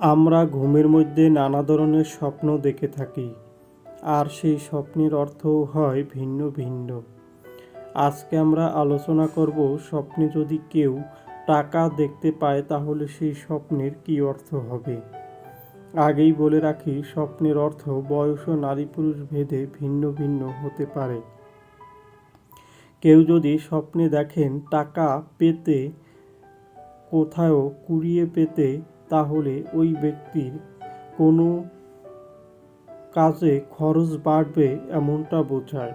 আমরা ঘুমের মধ্যে নানা ধরনের স্বপ্ন দেখে থাকি, আর সেই স্বপ্নের অর্থও হয় ভিন্ন ভিন্ন। আজকে আমরা আলোচনা করব, স্বপ্নে যদি কেউ টাকা দেখতে পায় তাহলে সেই স্বপ্নের কী অর্থ হবে। আগেই বলে রাখি, স্বপ্নের অর্থ বয়স ও নারী পুরুষ ভেদে ভিন্ন ভিন্ন হতে পারে। কেউ যদি স্বপ্নে দেখেন টাকা পেতে, কোথাও কুড়িয়ে পেতে, তাহলে ওই ব্যক্তির কোনো কাজে খরচ বাড়বে এমনটা বোঝায়।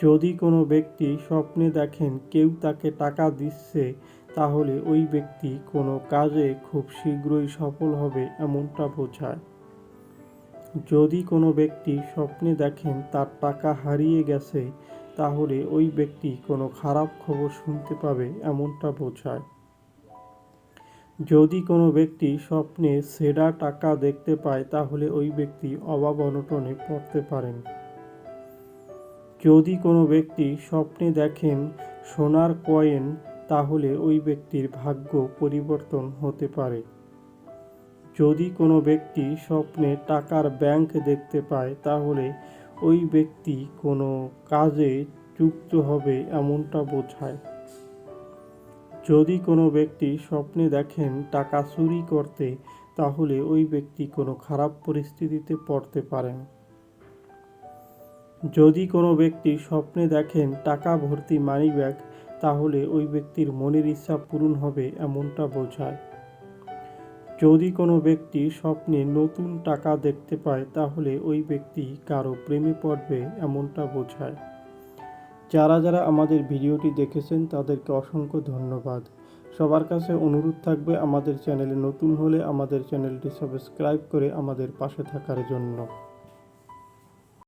যদি কোনো ব্যক্তি স্বপ্নে দেখেন কেউ তাকে টাকা দিচ্ছে, তাহলে ওই ব্যক্তি কোনো কাজে খুব শীঘ্রই সফল হবে এমনটা বোঝায়। যদি কোনো ব্যক্তি স্বপ্নে দেখেন তার টাকা হারিয়ে গেছে, তাহলে ওই ব্যক্তি কোনো খারাপ খবর শুনতে পাবে এমনটা বোঝায়। যদি কোনো ব্যক্তি স্বপ্নে ছেঁড়া টাকা দেখতে পায়, তাহলে ওই ব্যক্তি অভাব অনটনে পড়তে পারেন। যদি কোনো ব্যক্তি স্বপ্নে দেখেন সোনার কয়েন, তাহলে ওই ব্যক্তির ভাগ্য পরিবর্তন হতে পারে। যদি কোনো ব্যক্তি স্বপ্নে টাকার ব্যাংক দেখতে পায়, তাহলে ওই ব্যক্তি কোনো কাজে যুক্ত হবে এমনটা বোঝায়। যদি কোনো ব্যক্তি স্বপ্নে দেখেন টাকা চুরি করতে, তাহলে ওই ব্যক্তি কোনো খারাপ পরিস্থিতিতে পড়তে পারেন। যদি কোনো ব্যক্তি স্বপ্নে দেখেন টাকা ভর্তি মানিব্যাগ, তাহলে ওই ব্যক্তির মনের ইচ্ছা পূরণ হবে এমনটা বোঝায়। যদি কোনো ব্যক্তি স্বপ্নে নতুন টাকা দেখতে পায়, তাহলে ওই ব্যক্তি কারো প্রেমে পড়বে এমনটা বোঝায়। যারা যারা আমাদের ভিডিওটি দেখেছেন তাদেরকে অসংখ্য ধন্যবাদ। সবার কাছে অনুরোধ থাকবে, আমাদের চ্যানেলে নতুন হলে আমাদের চ্যানেলটি সাবস্ক্রাইব করে আমাদের পাশে থাকার জন্য।